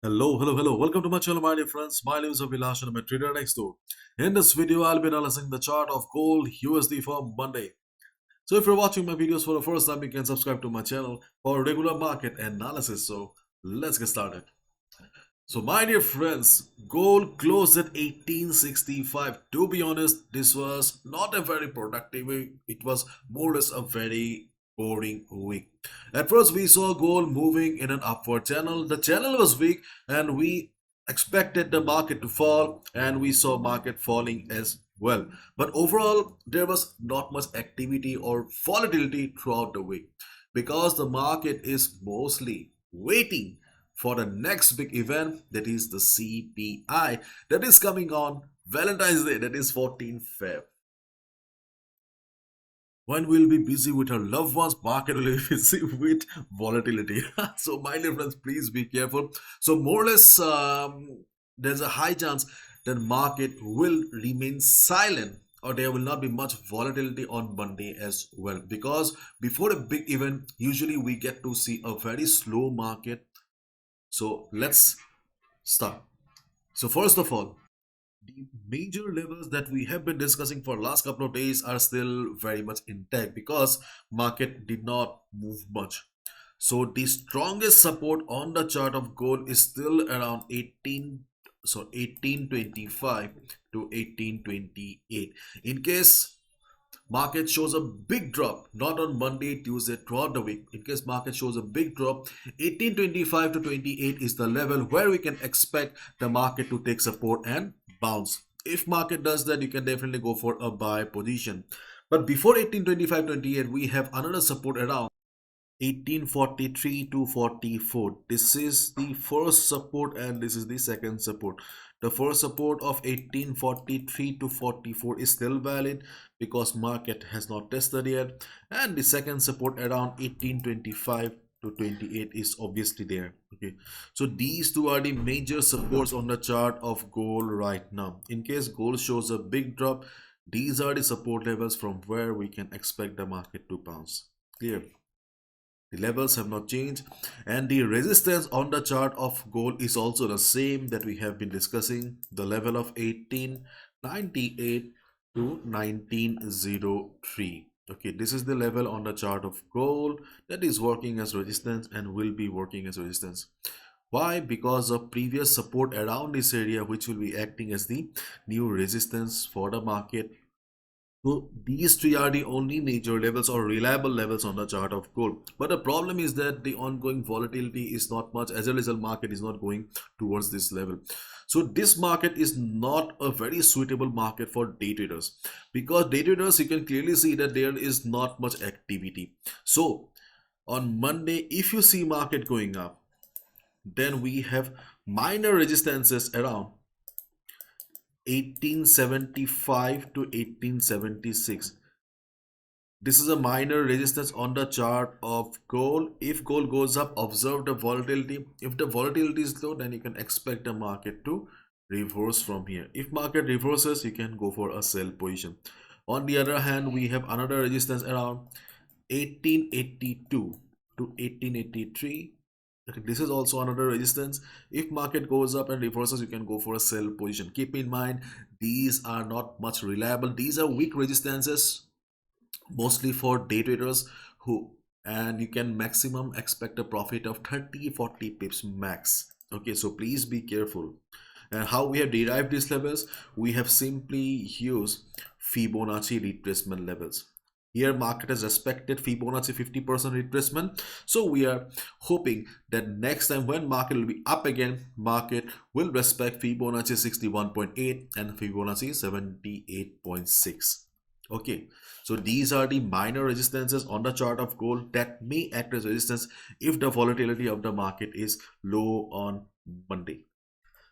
Hello. Welcome to my channel, my dear friends. My name is Abhilash and I'm a trader next door. In this video, I'll be analyzing the chart of gold USD for Monday. So if you're watching my videos for the first time, you can subscribe to my channel for regular market analysis. So let's get started. So my dear friends, gold closed at 1865. To be honest, this was not a very productive week. It was more or less a very boring week. At first, we saw gold moving in an upward channel. The channel was weak and we expected the market to fall and we saw market falling as well. But overall, there was not much activity or volatility throughout the week because the market is mostly waiting for the next big event, that is the CPI, that is coming on Valentine's Day, that is 14th Feb. When we'll be busy with our loved ones, market will be busy with volatility. So my dear friends, please be careful. So more or less, there's a high chance that market will remain silent or there will not be much volatility on Monday as well, because before a big event usually we get to see a very slow market. So let's start. So first of all, the major levels that we have been discussing for last couple of days are still very much intact because market did not move much. So the strongest support on the chart of gold is still around 1825 to 1828. In case market shows a big drop, not on Monday, Tuesday, throughout the week. In case market shows a big drop, 1825 to 28 is the level where we can expect the market to take support and bounce. If market does that, you can definitely go for a buy position. But before 1825 28, we have another support around 1843 to 44. This is the first support and this is the second support. The first support of 1843 to 44 is still valid because market has not tested yet, and the second support around 1825 to 28 is obviously there. Okay, so these two are the major supports on the chart of gold right now. In case gold shows a big drop, these are the support levels from where we can expect the market to bounce. Clear? The levels have not changed, and the resistance on the chart of gold is also the same that we have been discussing, the level of 1898 to 1903. Okay, this is the level on the chart of gold that is working as resistance and will be working as resistance. Why? Because of previous support around this area, which will be acting as the new resistance for the market. So these three are the only major levels or reliable levels on the chart of gold. But the problem is that the ongoing volatility is not much. As a result, market is not going towards this level. So this market is not a very suitable market for day traders, because day traders, you can clearly see that there is not much activity. So on Monday, if you see market going up, then we have minor resistances around 1875 to 1876. This is a minor resistance on the chart of gold. If gold goes up, observe the volatility. If the volatility is low, then you can expect the market to reverse from here. If market reverses, you can go for a sell position. On the other hand, we have another resistance around 1882 to 1883. Okay, this is also another resistance. If market goes up and reverses, you can go for a sell position. Keep in mind, these are not much reliable. These are weak resistances, mostly for day traders who, and you can maximum expect a profit of 30-40 pips max. Okay, so please be careful. And how we have derived these levels, we have simply used Fibonacci retracement levels. Here market has respected Fibonacci 50% retracement, so we are hoping that next time when market will be up again, market will respect Fibonacci 61.8 and Fibonacci 78.6. Okay, so these are the minor resistances on the chart of gold that may act as resistance if the volatility of the market is low on Monday.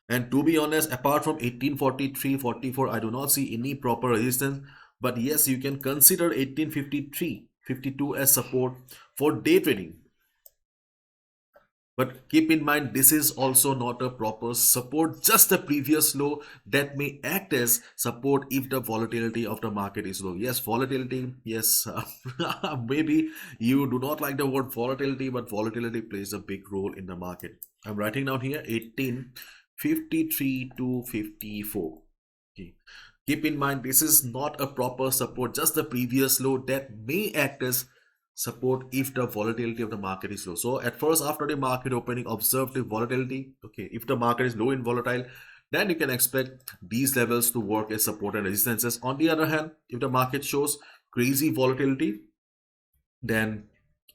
And to be honest, apart from 1843, 44, I do not see any proper resistance. But yes, you can consider 1853, 52 as support for day trading. But keep in mind, this is also not a proper support, just the previous low that may act as support if the volatility of the market is low. Yes, volatility, yes, maybe you do not like the word volatility, but volatility plays a big role in the market. I'm writing down here 1853 to 54. Okay. Keep in mind, this is not a proper support, just the previous low that may act as support if the volatility of the market is low. So at first, after the market opening, observe the volatility. Okay, if the market is low in volatile, then you can expect these levels to work as support and resistances. On the other hand, if the market shows crazy volatility, then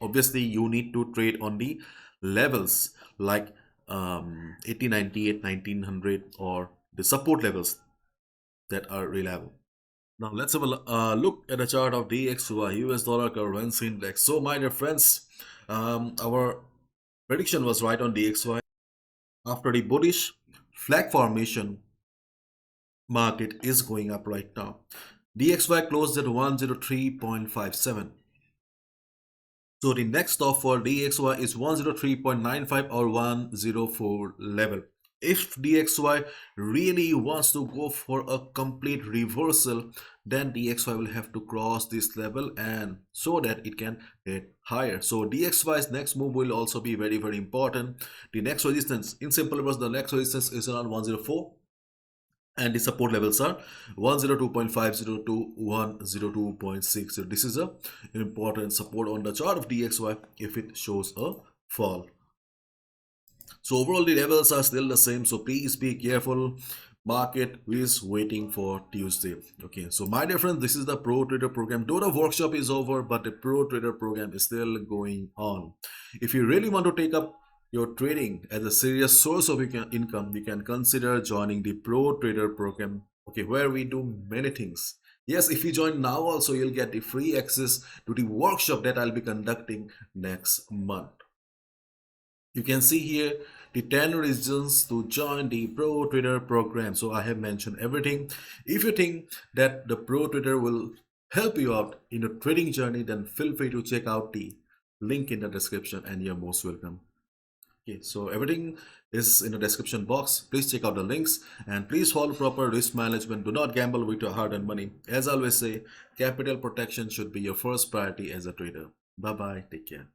obviously you need to trade on the levels like 1898, 1900, or the support levels that are reliable. Now let's have a look at the chart of DXY, US dollar currency index. So my dear friends, our prediction was right on DXY. After the bullish flag formation, market is going up right now. DXY closed at 103.57. So the next stop for DXY is 103.95 or 104 level. If DXY really wants to go for a complete reversal, then DXY will have to cross this level and so that it can get higher. So DXY's next move will also be very, very important. The next resistance, in simple words, the next resistance is around 104. And the support levels are 102.50 to 102.60. This is a important support on the chart of DXY if it shows a fall. So overall the levels are still the same, so please be careful. Market is waiting for Tuesday. Okay, so my dear friends, this is the Pro Trader program. Though the workshop is over, but the Pro Trader program is still going on. If you really want to take up your trading as a serious source of income, you can consider joining the Pro Trader program, okay, where we do many things. Yes, if you join now also, you'll get the free access to the workshop that I'll be conducting next month. You can see here the 10 reasons to join the Pro Trader program. So I have mentioned everything. If you think that the Pro Trader will help you out in your trading journey, then feel free to check out the link in the description and you're most welcome. Okay, so everything is in the description box. Please check out the links and please follow proper risk management. Do not gamble with your hard-earned money. As I always say, capital protection should be your first priority as a trader. Bye-bye. Take care.